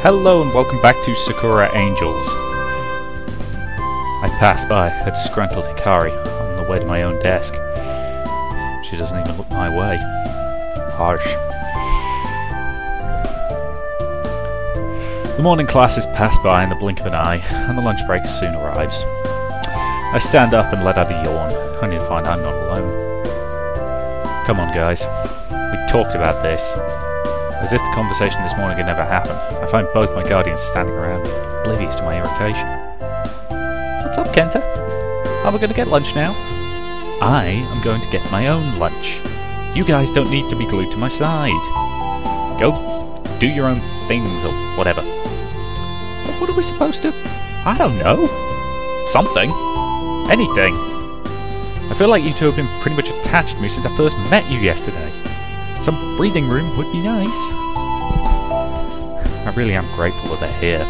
Hello and welcome back to Sakura Angels. I pass by a disgruntled Hikari on the way to my own desk. She doesn't even look my way. Harsh. The morning classes pass by in the blink of an eye, and the lunch break soon arrives. I stand up and let out a yawn, only to find I'm not alone. Come on, guys. We talked about this. As if the conversation this morning had never happened, I find both my guardians standing around me, oblivious to my irritation. What's up, Kenta? Are we going to get lunch now? I am going to get my own lunch. You guys don't need to be glued to my side. Go do your own things or whatever. But what are we supposed to... I don't know. Something. Anything. I feel like you two have been pretty much attached to me since I first met you yesterday. Some breathing room would be nice. I really am grateful that they're here.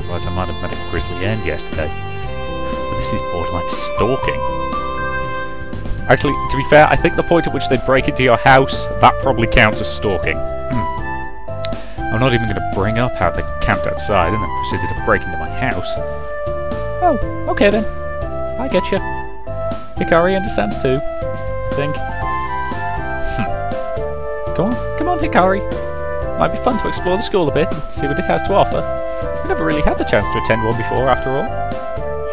Otherwise I might have met a grisly end yesterday. But this is borderline stalking. Actually, to be fair, I think the point at which they break into your house, that probably counts as stalking. I'm not even going to bring up how they camped outside and then proceeded to break into my house. Oh, okay then. I get you. Hikari understands too, I think. Come on, Hikari. Might be fun to explore the school a bit and see what it has to offer. We never really had the chance to attend one before, after all.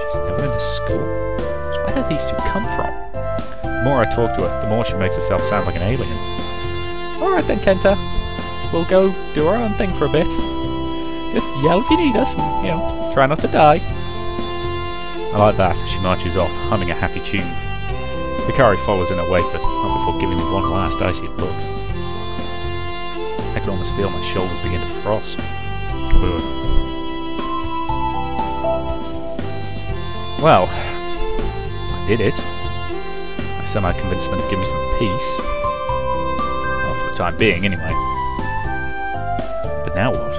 She's never been to school. So where do these two come from? The more I talk to her, the more she makes herself sound like an alien. Alright then, Kenta. We'll go do our own thing for a bit. Just yell if you need us and, try not to die. I like that as she marches off, humming a happy tune. Hikari follows in her wake, but not before giving me one last icy look. I could almost feel my shoulders begin to frost. Well, I did it. I somehow convinced them to give me some peace. Well, for the time being, anyway. But now what?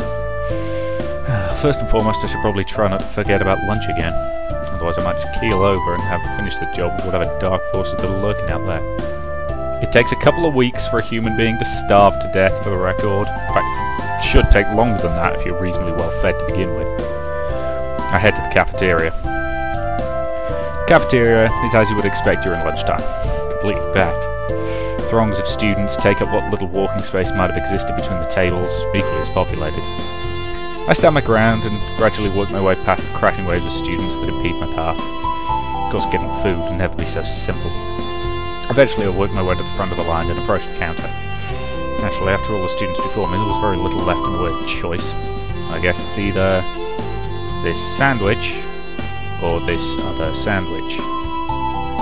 First and foremost, I should probably try not to forget about lunch again. Otherwise I might just keel over and have finished the job with whatever dark forces that are lurking out there. It takes a couple of weeks for a human being to starve to death, for the record. In fact, it should take longer than that if you're reasonably well fed to begin with. I head to the cafeteria. The cafeteria is as you would expect during lunchtime. Completely packed. Throngs of students take up what little walking space might have existed between the tables, equally as populated. I stand my ground and gradually work my way past the cracking waves of students that impede my path. Of course, getting food can never be so simple. Eventually I work my way to the front of the line and approach the counter. Naturally, after all the students before me, there was very little left in the way of choice. I guess it's either this sandwich or this other sandwich.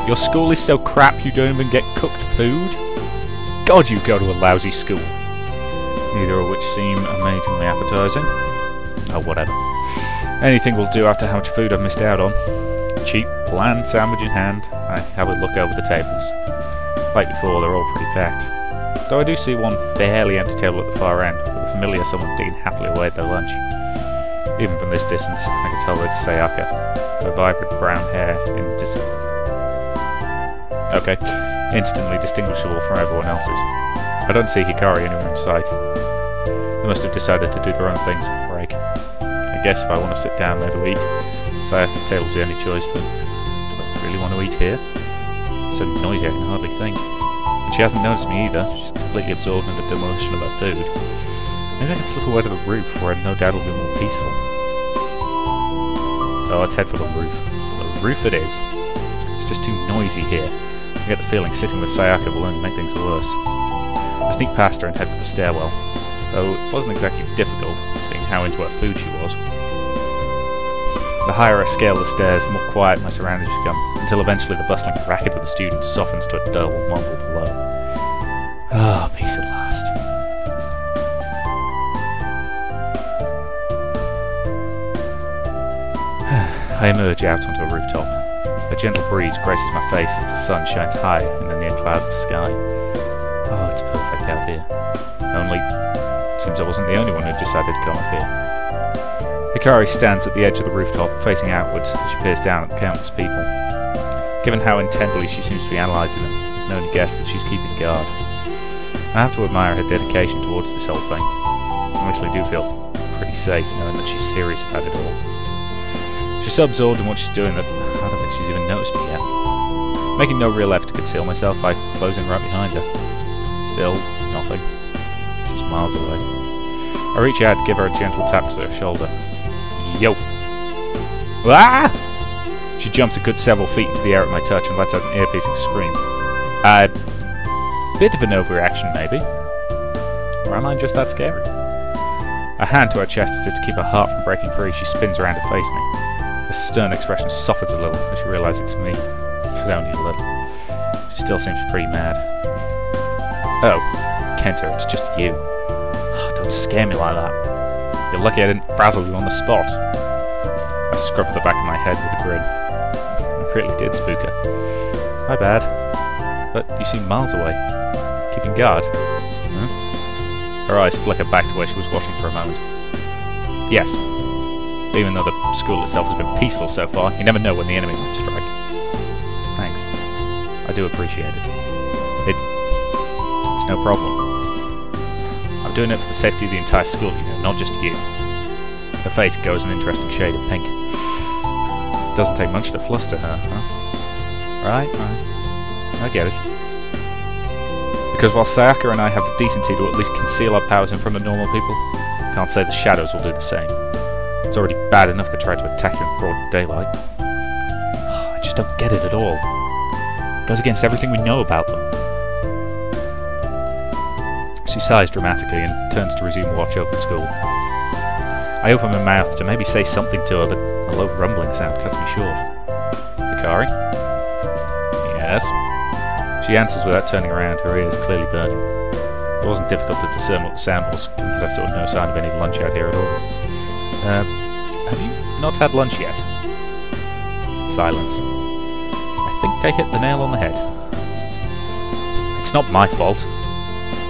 Your school is so crap you don't even get cooked food? God, you go to a lousy school. Neither of which seem amazingly appetizing. Oh, whatever. Anything will do after how much food I've missed out on. Cheap, bland sandwich in hand, I have a look over the tables. Like before, they're all pretty packed. Though I do see one fairly empty table at the far end, with a familiar someone digging happily away at their lunch. Even from this distance, I can tell that it's Sayaka, her vibrant brown hair instantly distinguishable from everyone else's. I don't see Hikari anywhere in sight. They must have decided to do their own things for the break. I guess if I want to sit down there to eat, Sayaka's table's the only choice, but do I really want to eat here? It's so noisy I can hardly think. And she hasn't noticed me either. She's completely absorbed in the demolition of her food. Maybe I can slip away to the roof, where no doubt it'll be more peaceful. Oh, let's head for the roof. The roof it is. It's just too noisy here. I get the feeling sitting with Sayaka will only make things worse. I sneak past her and head for the stairwell, though it wasn't exactly difficult, seeing how into her food she was. The higher I scale the stairs, the more quiet my surroundings become, until eventually the bustling racket of the students softens to a dull mumble below. Ah, peace at last. I emerge out onto a rooftop. A gentle breeze graces my face as the sun shines high in the near cloudless sky. Oh, it's perfect out here. Only, it seems I wasn't the only one who decided to come up here. Hikari stands at the edge of the rooftop, facing outwards as she peers down at the countless people. Given how intently she seems to be analysing them, I can only guess that she's keeping guard. I have to admire her dedication towards this whole thing. I actually do feel pretty safe, knowing that she's serious about it all. She's so absorbed in what she's doing that I don't think she's even noticed me yet. Making no real effort to conceal myself by closing right behind her. Still, nothing. She's miles away. I reach out to give her a gentle tap to her shoulder. Yo! Ah! She jumps a good several feet into the air at my touch and lets out an ear-piercing scream. Bit of an overreaction, maybe. Or am I just that scary? A hand to her chest as if to keep her heart from breaking free. She spins around to face me. Her stern expression softens a little as she realises it's me. But only a little. She still seems pretty mad. Oh, Kenta, it's just you. Don't scare me like that. You're lucky I didn't frazzle you on the spot. I scrub at the back of my head with a grin. I really did spook her. My bad. But you seem miles away. Keeping guard? Huh? Her eyes flicker back to where she was watching for a moment. Yes. Even though the school itself has been peaceful so far, you never know when the enemy might strike. Thanks. I do appreciate it. It's no problem. I'm doing it for the safety of the entire school, you know, not just you. Her face goes an interesting shade of pink. It doesn't take much to fluster her, huh? Right. I get it. Because while Sakura and I have the decency to at least conceal our powers in front of normal people, can't say the shadows will do the same. It's already bad enough they try to attack you in broad daylight. I just don't get it at all. It goes against everything we know about them. She sighs dramatically and turns to resume watch over the school. I open my mouth to maybe say something to her, but a low rumbling sound cuts me short. Hikari? Yes? She answers without turning around, her ears clearly burning. It wasn't difficult to discern what the sound was, given that I saw no sign of any lunch out here at all. Have you not had lunch yet? Silence. I think I hit the nail on the head. It's not my fault.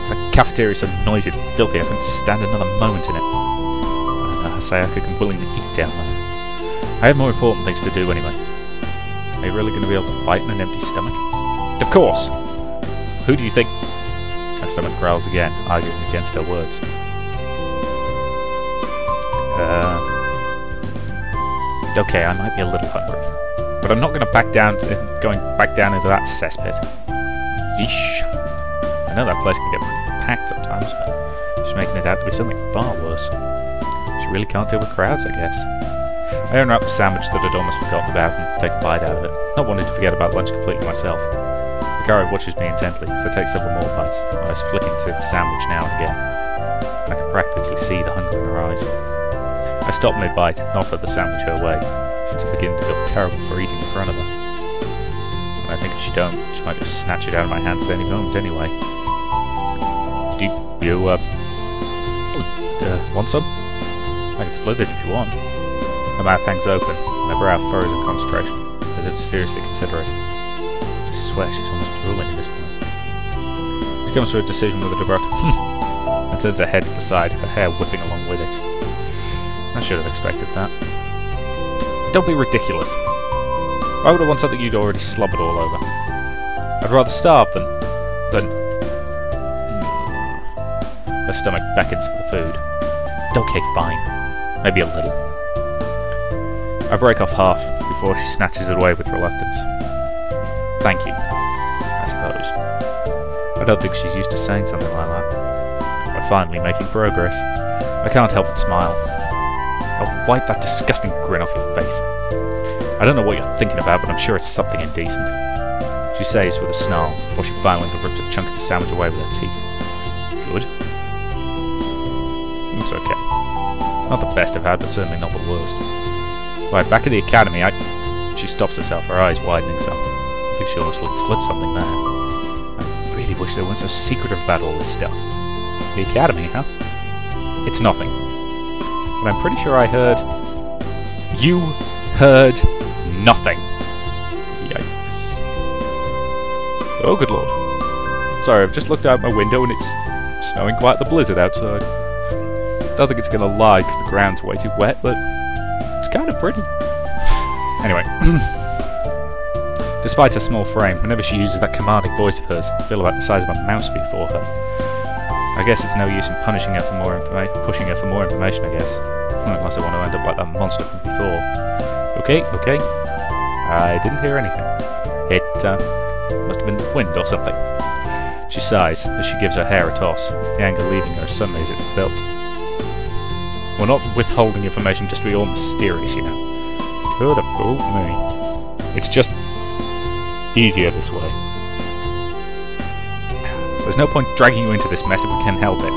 The cafeteria is so noisy and filthy I couldn't stand another moment in it. I don't know how Sayaka can willingly eat down there. I have more important things to do anyway. Are you really going to be able to fight in an empty stomach? Of course! Who do you think... Her stomach growls again, arguing against her words. Okay, I might be a little hungry. But I'm not going to back down into that cesspit. Yeesh. I know that place can get pretty packed sometimes, but she's making it out to be something far worse. She really can't deal with crowds, I guess. I unwrap the sandwich that I'd almost forgotten about and take a bite out of it, not wanting to forget about lunch completely myself. Hikari watches me intently as I take several more bites, eyes flicking through the sandwich now and again. I can practically see the hunger in her eyes. I stop mid-bite and offer the sandwich her way, since I'm beginning to feel terrible for eating in front of her. And I think if she don't, she might just snatch it out of my hands at any moment anyway. Do you, want some? I can split it if you want. Her mouth hangs open, and her brow furrows in concentration, as if to seriously consider it. I swear she's almost drooling at this point. She comes to a decision with a abrupt and turns her head to the side, her hair whipping along with it. I should have expected that. Don't be ridiculous. Why would I want something you'd already slobbered all over? I'd rather starve than... Her stomach beckons for the food. Okay, fine. Maybe a little. I break off half before she snatches it away with reluctance. Thank you, I suppose. I don't think she's used to saying something like that. We're finally making progress. I can't help but smile. I'll wipe that disgusting grin off your face. I don't know what you're thinking about, but I'm sure it's something indecent. She says with a snarl before she violently rips a chunk of the sandwich away with her teeth. Good. It's okay. Not the best I've had, but certainly not the worst. Right, back at the academy, She stops herself, her eyes widening some. I think she almost let slip something there. I really wish they weren't so secretive about all this stuff. The academy, huh? It's nothing. But I'm pretty sure I heard... You heard nothing. Yikes. Oh, good lord. Sorry, I've just looked out my window and it's snowing quite the blizzard outside. Don't think it's gonna lie because the ground's way too wet, but it's kind of pretty. Anyway. Despite her small frame, whenever she uses that commanding voice of hers, I feel about the size of a mouse before her. I guess it's no use in pushing her for more information, I guess. Unless I want to end up like that monster from before. Okay, okay. I didn't hear anything. It, must have been the wind or something. She sighs as she gives her hair a toss, the anger leaving her as suddenly as it built. We're not withholding information just to be all mysterious, you know. Could have fooled me. It's just easier this way. There's no point dragging you into this mess if we can help it.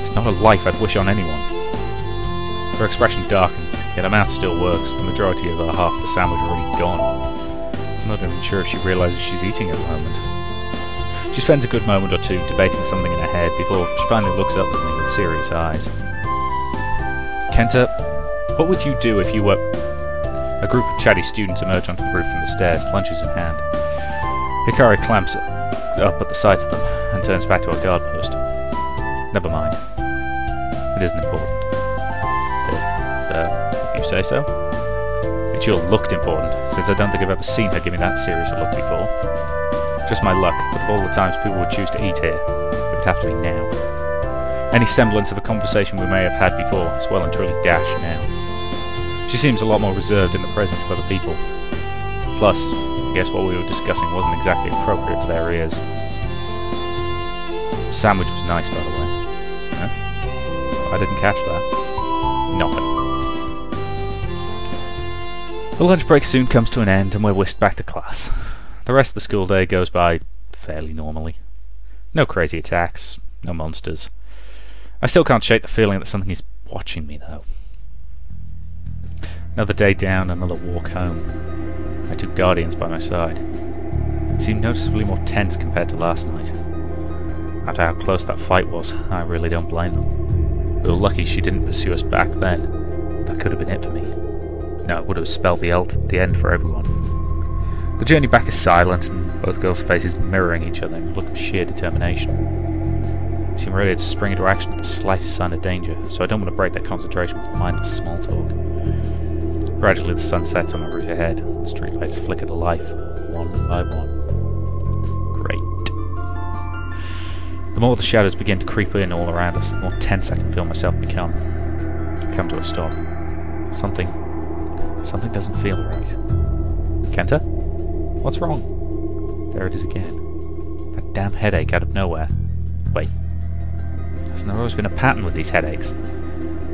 It's not a life I'd wish on anyone. Her expression darkens, yet her mouth still works, the majority of her half of the sandwich already gone. I'm not even sure if she realises she's eating at the moment. She spends a good moment or two debating something in her head before she finally looks up at me with serious eyes. Kenta, what would you do if you were... A group of chatty students emerge onto the roof from the stairs, lunches in hand. Hikari clamps up at the sight of them and turns back to her guard post. Never mind. It isn't important. If you say so. It sure looked important, since I don't think I've ever seen her give me that serious a look before. Just my luck, but of all the times people would choose to eat here, it would have to be now. Any semblance of a conversation we may have had before is well and truly dashed now. She seems a lot more reserved in the presence of other people. Plus, I guess what we were discussing wasn't exactly appropriate for their ears. The sandwich was nice, by the way. Huh? I didn't catch that. Nothing. The lunch break soon comes to an end and we're whisked back to class. The rest of the school day goes by fairly normally. No crazy attacks, no monsters. I still can't shake the feeling that something is watching me, though. Another day down, another walk home. My two guardians by my side. They seemed noticeably more tense compared to last night. After how close that fight was, I really don't blame them. We were lucky she didn't pursue us back then. That could have been it for me. No, it would have spelled the end for everyone. The journey back is silent, and both girls' faces mirroring each other in a look of sheer determination. They seem ready to spring into action at the slightest sign of danger, so I don't want to break their concentration with mindless small talk. Gradually the sun sets on the route ahead, and streetlights flicker to life, one by one. Great. The more the shadows begin to creep in all around us, the more tense I can feel myself become. I come to a stop. Something doesn't feel right. Kenta? What's wrong? There it is again. That damn headache out of nowhere. Wait. Hasn't there always been a pattern with these headaches?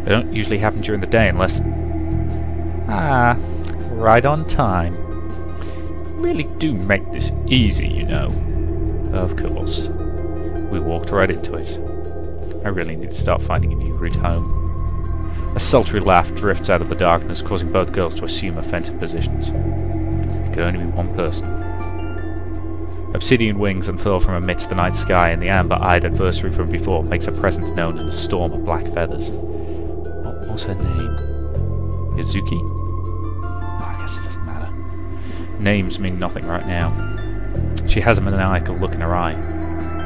They don't usually happen during the day unless... Ah, right on time. Really do make this easy, you know. Of course. We walked right into it. I really need to start finding a new route home. A sultry laugh drifts out of the darkness, causing both girls to assume offensive positions. It could only be one person. Obsidian wings unfurl from amidst the night sky, and the amber-eyed adversary from before makes her presence known in a storm of black feathers. What was her name? Yazuki? Oh, I guess it doesn't matter. Names mean nothing right now. She has a maniacal look in her eye.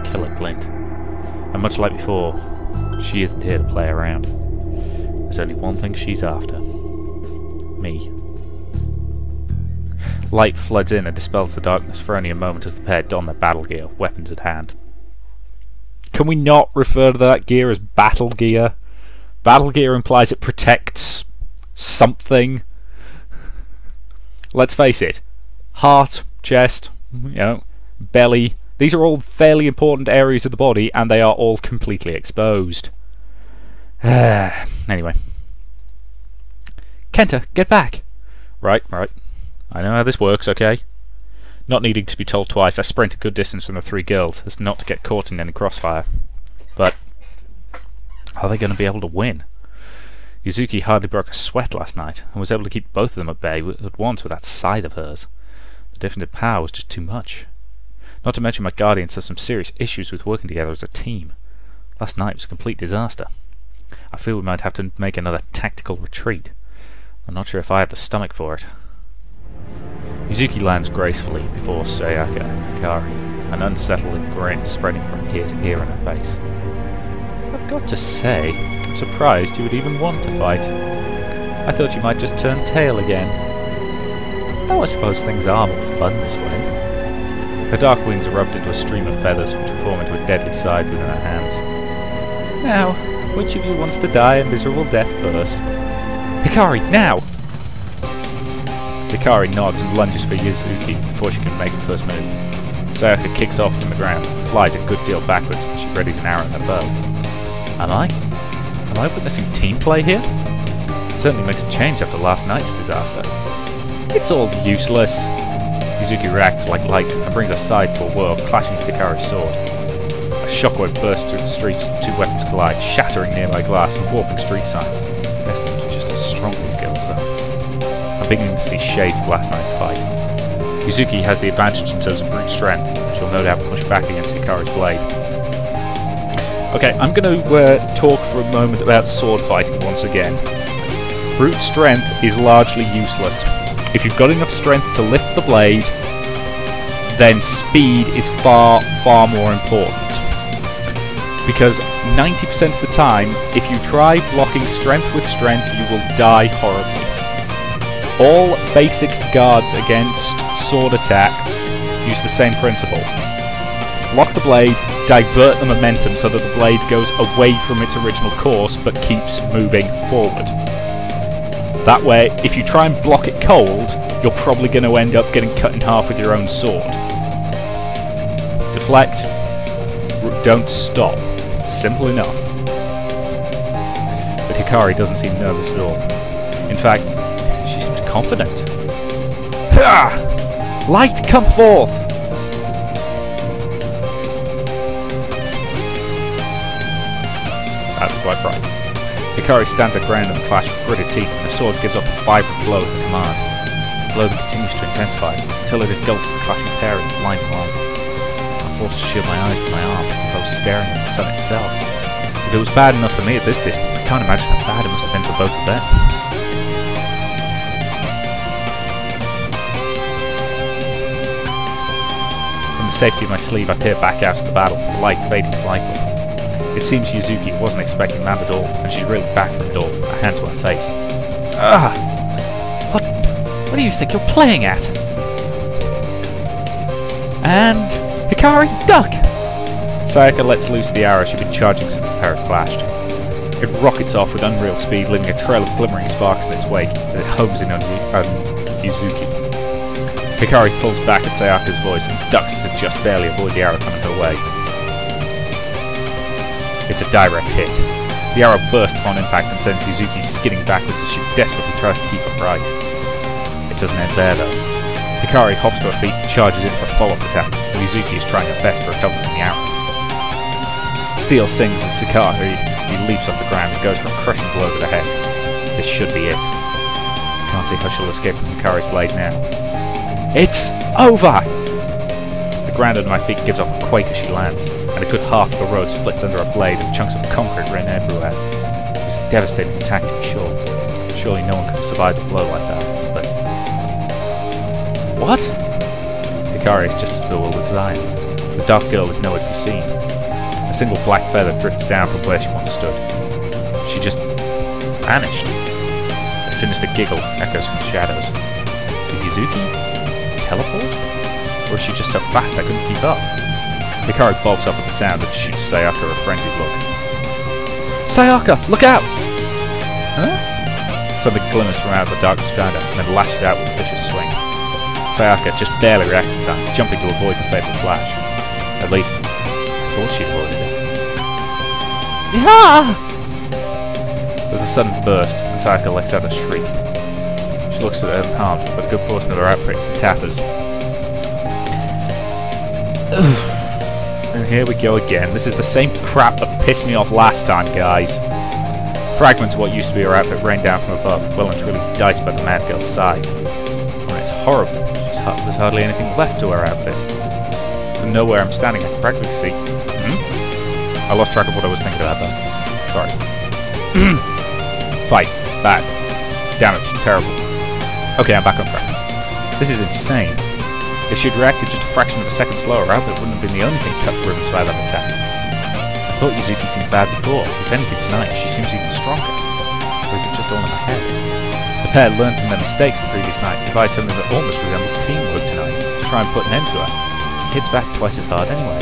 Killer glint. And much like before, she isn't here to play around. There's only one thing she's after. Me. Light floods in and dispels the darkness for only a moment as the pair don their battle gear, weapons at hand. Can we not refer to that gear as battle gear? Battle gear implies it protects something. Let's face it. Heart, chest, belly. These are all fairly important areas of the body, and they are all completely exposed. Anyway. Kenta, get back! Right. I know how this works, okay? Not needing to be told twice, I sprint a good distance from the three girls, as not to get caught in any crossfire. But are they going to be able to win? Yuzuki hardly broke a sweat last night, and was able to keep both of them at bay at once with that scythe of hers. The difference in power was just too much. Not to mention my guardians have some serious issues with working together as a team. Last night was a complete disaster. I feel we might have to make another tactical retreat. I'm not sure if I have the stomach for it. Yuzuki lands gracefully before Sayaka and Hikari, an unsettling grin spreading from ear to ear in her face. I've got to say, I'm surprised you would even want to fight. I thought you might just turn tail again. Though I suppose things are more fun this way. Her dark wings erupt into a stream of feathers, which will form into a deadly scythe within her hands. Now, which of you wants to die a miserable death first? Hikari, now! Hikari nods and lunges for Yuzuki before she can make the first move. Sayaka kicks off from the ground, flies a good deal backwards, and she readies an arrow in her bow. Am I witnessing team play here? It certainly makes a change after last night's disaster. It's all useless. Yuzuki reacts like lightning and brings her scythe to a whirl, clashing with Hikari's sword. A shockwave bursts through the streets as the two weapons collide, shattering nearby glass and warping street signs. Testament to just how strong these girls are. I'm beginning to see shades of last night's fight. Yuzuki has the advantage in terms of brute strength, which will no doubt push back against Hikari's blade. Okay, I'm going to talk for a moment about sword fighting once again. Brute strength is largely useless. If you've got enough strength to lift the blade, then speed is far, far more important. Because 90% of the time, if you try blocking strength with strength, you will die horribly. All basic guards against sword attacks use the same principle. Block the blade, divert the momentum so that the blade goes away from its original course but keeps moving forward. That way, if you try and block it cold, you're probably going to end up getting cut in half with your own sword. Deflect, don't stop. Simple enough. But Hikari doesn't seem nervous at all. In fact, she seems confident. Ha! Light, come forth! That's quite bright. Hikari stands her ground in the clash with gritted teeth, and her sword gives off a vibrant glow at the command. A glow that continues to intensify until it engulfs the clashing pair in blinding light. I'm forced to shield my eyes with my arm as if I was staring at the sun itself. If it was bad enough for me at this distance, I can't imagine how bad it must have been for both of them. From the safety of my sleeve, I peer back out at the battle, the light fading slightly. It seems Yuzuki wasn't expecting that at all, and she's really back from it all, a hand to her face. Ugh! What do you think you're playing at? And... Hikari, duck! Sayaka lets loose the arrow she'd been charging since the pair had clashed. It rockets off with unreal speed, leaving a trail of glimmering sparks in its wake as it homes in on Yuzuki. Hikari pulls back at Sayaka's voice and ducks to just barely avoid the arrow coming her way. It's a direct hit. The arrow bursts on impact and sends Yuzuki skidding backwards as she desperately tries to keep upright. It doesn't end there though. Hikari hops to her feet and charges in for a follow-up attack, and Yuzuki is trying her best to recover from the arrow. Steel sings as Hikari leaps off the ground and goes for a crushing blow to the head. This should be it. Can't see how she'll escape from Hikari's blade now. It's over! The ground under my feet gives off a quake as she lands, and a good half of the road splits under her blade and chunks of concrete rain everywhere. It was a devastating attack to be sure. Surely no one could have survived a blow like that, but... What? Hikari is just as bewildered as I am. The dark girl is nowhere to be seen. A single black feather drifts down from where she once stood. She just... vanished. A sinister giggle echoes from the shadows. Did Yuzuki... teleport? Or is she just so fast I couldn't keep up? Hikari bolts up at the sound and shoots Sayaka a frenzied look. Sayaka, look out! Huh? Something glimmers from out of the darkness behind her and then lashes out with a vicious swing. Sayaka just barely reacts in time, jumping to avoid the fatal slash. At least, I thought she avoided it. Yeah! There's a sudden burst and Sayaka lets out a shriek. She looks at her unharmed, but a good portion of her outfit is in tatters. And here we go again. This is the same crap that pissed me off last time, guys. Fragments of what used to be her outfit rain down from above, well and truly diced by the mad girl's side. Oh, it's horrible. There's hardly anything left to her outfit. From nowhere I'm standing, I can practically see... I lost track of what I was thinking about there. Sorry. Fight. Bad. Damage. Terrible. Okay, I'm back on track. This is insane. If she'd reacted just a fraction of a second slower, her outfit wouldn't have been the only thing cut to ribbons by that attack. I thought Yuzuki seemed bad before. If anything tonight, she seems even stronger. Or is it just all in my head? The pair learned from their mistakes the previous night and devised something that almost resembled teamwork tonight, to try and put an end to her. hits back twice as hard anyway.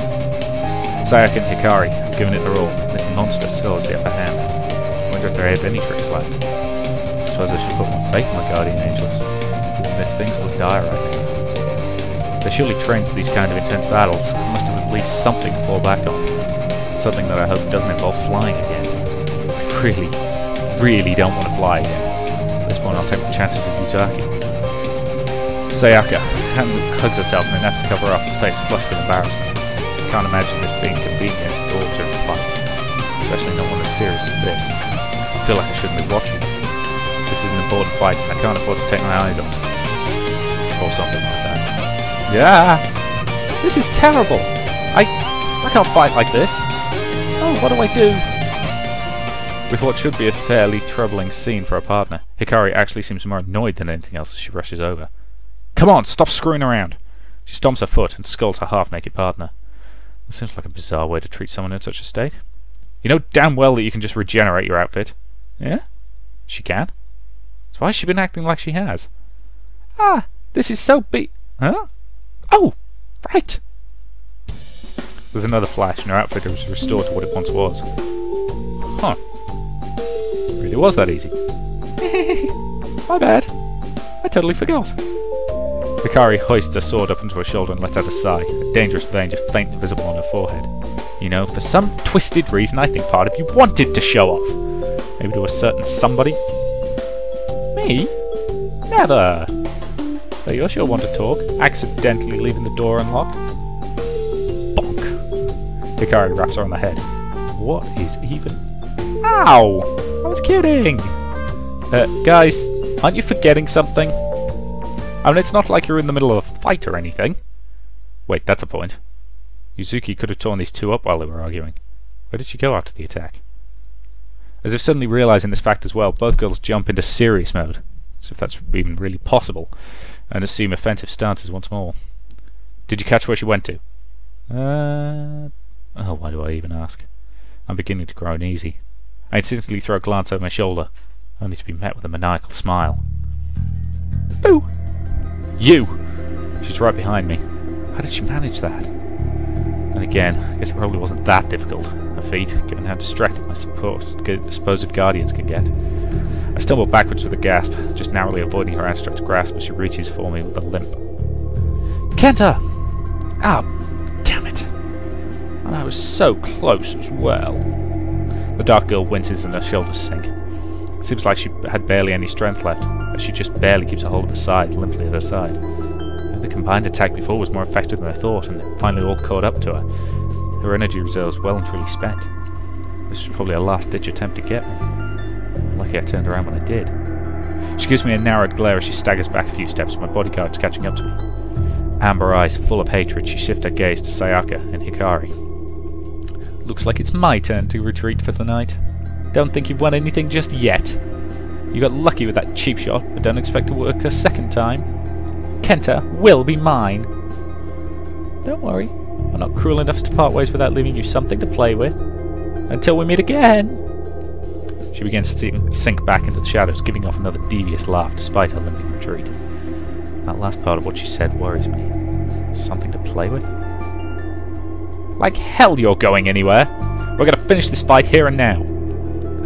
Sayaka and Hikari have given it their all, and this monster still has the upper hand. I wonder if there have any tricks left. I suppose I should put more faith in my guardian angels, even if things look dire right now. They're surely trained for these kind of intense battles. There must have at least something to fall back on. Something that I hope doesn't involve flying again. I really don't want to fly again. At this point I'll take my chances with Yuzaki. Sayaka hugs herself in an effort to cover up, her face flushed with embarrassment. I can't imagine this being convenient at all during the fight, especially not one as serious as this. I feel like I shouldn't be watching. This is an important fight and I can't afford to take my eyes off it. Or something like that. Yeah! This is terrible! I can't fight like this! Oh, what do I do? With what should be a fairly troubling scene for a partner, Hikari actually seems more annoyed than anything else as she rushes over. Come on, stop screwing around! She stomps her foot and scolds her half-naked partner. That seems like a bizarre way to treat someone in such a state. You know damn well that you can just regenerate your outfit. Yeah? She can? So why has she been acting like she has? Ah, this is so Huh? Oh! Right! There's another flash and her outfit is restored to what it once was. Huh. Really was that easy. My bad. I totally forgot. Hikari hoists her sword up onto her shoulder and lets out a sigh, a dangerous vein just faintly visible on her forehead. You know, for some twisted reason I think part of you wanted to show off. Maybe to a certain somebody. Me? Never! So you sure want to talk, accidentally leaving the door unlocked? Bonk! Hikari wraps her on the head. What is even... Ow! I was kidding! Guys, aren't you forgetting something? I mean, it's not like you're in the middle of a fight or anything. Wait, that's a point. Yuzuki could have torn these two up while they were arguing. Where did she go after the attack? As if suddenly realising this fact as well, both girls jump into serious mode, as if that's even really possible, and assume offensive stances once more. Did you catch where she went to? Oh, why do I even ask? I'm beginning to grow uneasy. I instinctively throw a glance over my shoulder, only to be met with a maniacal smile. Boo! You! She's right behind me. How did she manage that? And again, I guess it probably wasn't that difficult, her feat, given how distracted my supposed guardians can get. I stumble backwards with a gasp, just narrowly avoiding her outstretched grasp as she reaches for me with a limp. Kenta! Ah, damn it! And I was so close as well. The dark girl winces and her shoulders sink. It seems like she had barely any strength left, as she just barely keeps a hold of her side, limply at her side. The combined attack before was more effective than I thought, and it finally all caught up to her. Her energy reserves well and truly spent. This was probably a last-ditch attempt to get me. Lucky I turned around when I did. She gives me a narrowed glare as she staggers back a few steps, my bodyguard's catching up to me. Amber eyes full of hatred, she shifts her gaze to Sayaka and Hikari. Looks like it's my turn to retreat for the night. Don't think you've won anything just yet. You got lucky with that cheap shot, but don't expect to work a second time. Kenta will be mine. Don't worry, I'm not cruel enough to part ways without leaving you something to play with. Until we meet again! She begins to sink back into the shadows, giving off another devious laugh despite her limping retreat. That last part of what she said worries me. Something to play with? Like hell you're going anywhere! We're gonna finish this fight here and now!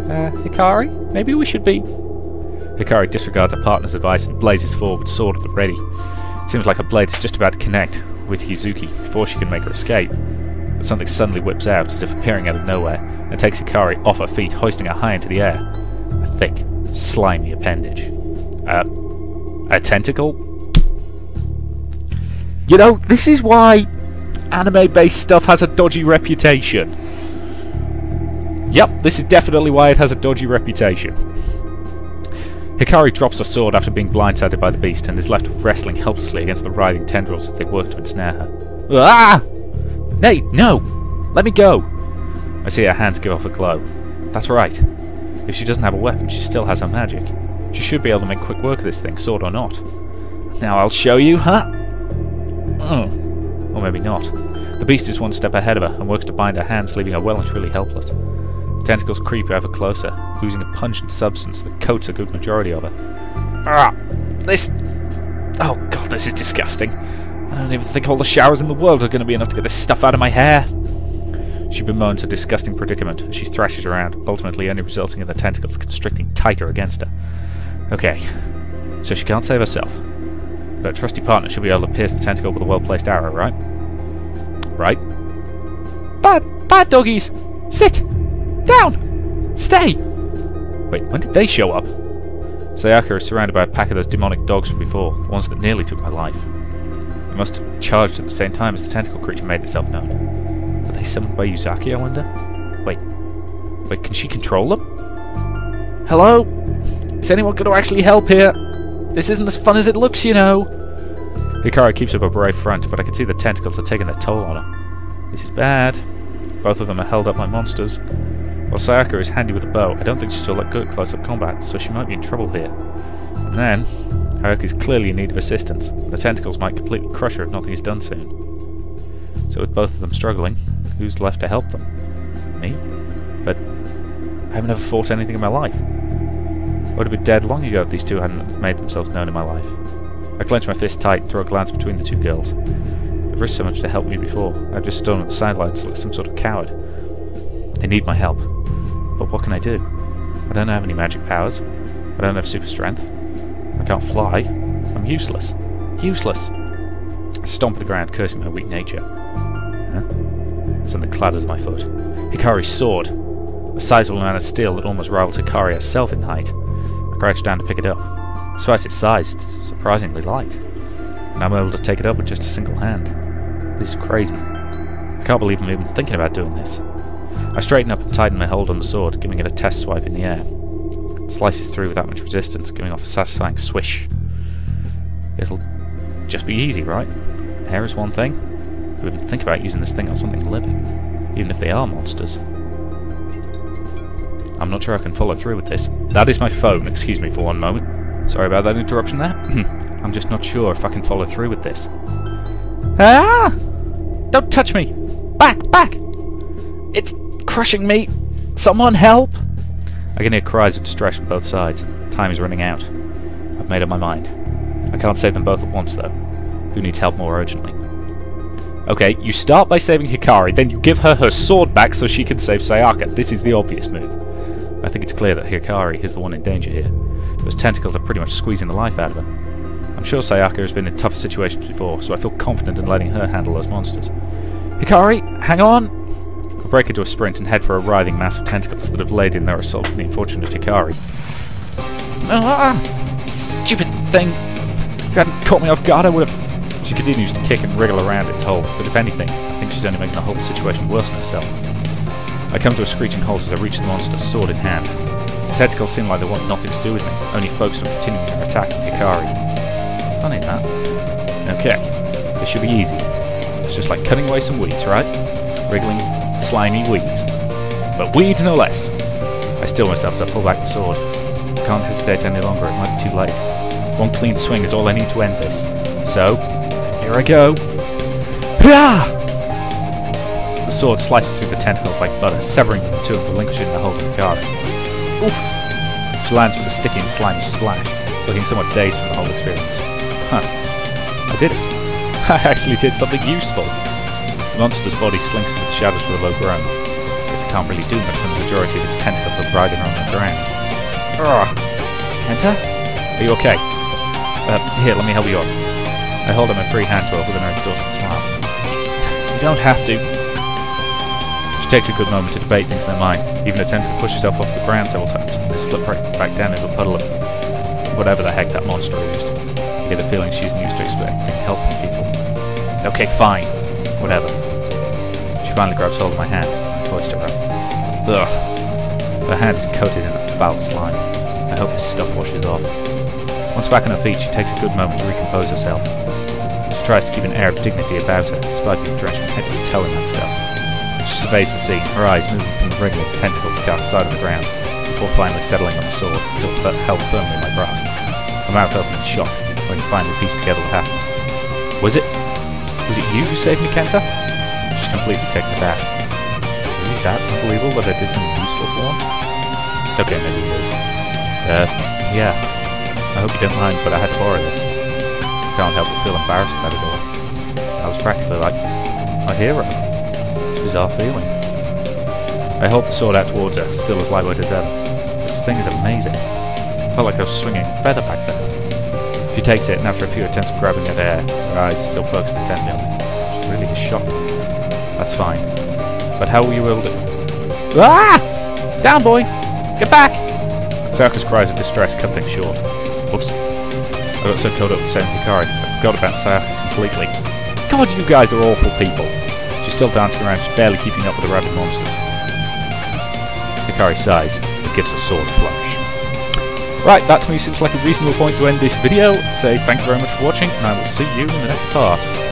Hikari? Maybe we should be... Hikari disregards her partner's advice and blazes forward, sword at the ready. It seems like her blade is just about to connect with Yuzuki before she can make her escape. But something suddenly whips out, as if appearing out of nowhere, and takes Hikari off her feet, hoisting her high into the air. A thick, slimy appendage. A tentacle? You know, this is why anime-based stuff has a dodgy reputation. Yep, this is definitely why it has a dodgy reputation. Hikari drops her sword after being blindsided by the beast and is left wrestling helplessly against the writhing tendrils as they work to ensnare her. Ah! Nay, no! Let me go! I see her hands give off a glow. That's right. If she doesn't have a weapon, she still has her magic. She should be able to make quick work of this thing, sword or not. Now I'll show you, huh? Or maybe not. The beast is one step ahead of her and works to bind her hands, leaving her well and truly helpless. The tentacles creep ever closer, oozing a pungent substance that coats a good majority of her. Ah! This... Oh god, this is disgusting. I don't even think all the showers in the world are going to be enough to get this stuff out of my hair. She bemoans her disgusting predicament as she thrashes around, ultimately only resulting in the tentacles constricting tighter against her. Okay, so she can't save herself. But her trusty partner should be able to pierce the tentacle with a well-placed arrow, right? Right? Bad doggies! Sit! Down! Stay! Wait, when did they show up? Sayaka is surrounded by a pack of those demonic dogs from before, the ones that nearly took my life. They must have charged at the same time as the tentacle creature made itself known. Were they summoned by Yuzaki, I wonder? Wait, can she control them? Hello? Is anyone going to actually help here? This isn't as fun as it looks, you know. Hikari keeps up a brave front, but I can see the tentacles are taking their toll on her. This is bad. Both of them are held up by monsters. While Sayaka is handy with a bow, I don't think she's all that good at close-up combat, so she might be in trouble here. And then, Haruka is clearly in need of assistance. The tentacles might completely crush her if nothing is done soon. So with both of them struggling, who's left to help them? Me? But I haven't ever fought anything in my life. I would have been dead long ago if these two hadn't made themselves known in my life. I clench my fist tight and throw a glance between the two girls. They've risked so much to help me before. I've just stood on the sidelines like some sort of coward. They need my help. But what can I do? I don't have any magic powers. I don't have super strength. I can't fly. I'm useless. Useless! I stomp at the ground, cursing my weak nature. Huh? Something clatters at my foot. Hikari's sword. A sizable amount of steel that almost rivals Hikari herself in height. I crouch down to pick it up. Despite its size, it's surprisingly light. And I'm able to take it up with just a single hand. This is crazy. I can't believe I'm even thinking about doing this. I straighten up and tighten my hold on the sword, giving it a test swipe in the air. It slices through without much resistance, giving off a satisfying swish. It'll just be easy, right? Hair is one thing. I wouldn't think about using this thing on something living, even if they are monsters. I'm not sure I can follow through with this. That is my phone, excuse me for one moment. Sorry about that interruption there. I'm just not sure if I can follow through with this. Ah! Don't touch me! Back! It's crushing me! Someone help! I can hear cries of distress from both sides. Time is running out. I've made up my mind. I can't save them both at once, though. Who needs help more urgently? Okay, you start by saving Hikari, then you give her sword back so she can save Sayaka. This is the obvious move. I think it's clear that Hikari is the one in danger here. Those tentacles are pretty much squeezing the life out of her. I'm sure Sayaka has been in tougher situations before, so I feel confident in letting her handle those monsters. Hikari, hang on! I break into a sprint and head for a writhing mass of tentacles that have laid in their assault on the unfortunate Hikari. Ah! Stupid thing! If you hadn't caught me off guard, I would have... She continues to kick and wriggle around its hole, but if anything, I think she's only making the whole situation worse than herself. I come to a screeching halt as I reach the monster, sword in hand. Its tentacles seem like they want nothing to do with me, only focused on continuing their attack on Hikari. Funny that. Okay, this should be easy. It's just like cutting away some weeds, right? Wriggling, slimy weeds. But weeds no less! I still myself as I pull back the sword. I can't hesitate any longer, it might be too late. One clean swing is all I need to end this. So, here I go. Hurrah! The sword slices through the tentacles like butter, severing them in two and relinquishing the hold of Hikari. Oof! She lands with a sticky and slimy splash, looking somewhat dazed from the whole experience. Huh. I did it. I actually did something useful. The monster's body slinks into the shadows with a low groan. I guess I can't really do much when the majority of its tentacles are writhing around the ground. Ugh. Kenta? Are you okay? Here, let me help you up. I hold out my free hand to her with an exhausted smile. You don't have to. She takes a good moment to debate things in her mind, even attempting to push herself off the ground several times, and then slip right back down into a puddle of whatever the heck that monster used. I get the feeling she's used to expecting help from people. Okay, fine. Whatever. She finally grabs hold of my hand and hoists her up. Ugh. Her hand is coated in a foul slime. I hope this stuff washes off. Once back on her feet, she takes a good moment to recompose herself. She tries to keep an air of dignity about her, despite being drenched from head to toe in that stuff. She surveys the scene, her eyes moving from the wriggling tentacles cast aside of the ground, before finally settling on the sword, still held firmly in my grasp. My mouth opened in shock, when I finally pieced together what happened. Was it you who saved me, Kenta? She's completely taken aback. Is it really that unbelievable that I did something useful for once? Okay, maybe it is. Yeah. I hope you don't mind, but I had to borrow this. I can't help but feel embarrassed about it all. I was practically like a hero. It's a bizarre feeling. I hold the sword out towards her, still as lightweight as ever. This thing is amazing. I felt like I was swinging a feather back there. She takes it, and after a few attempts of grabbing at air, her eyes still focused intently on me. She really is shocked. That's fine. But how will you able to... Ah! Down, boy! Get back! Sakuра's cries of distress cut things short. Whoops. I got so caught up with saving Hikari, I forgot about Sakura completely. God, you guys are awful people! She's still dancing around, just barely keeping up with the rabid monsters. Hikari sighs, but gives a sword a flourish. Right, that to me seems like a reasonable point to end this video. Say thank you very much for watching, and I will see you in the next part.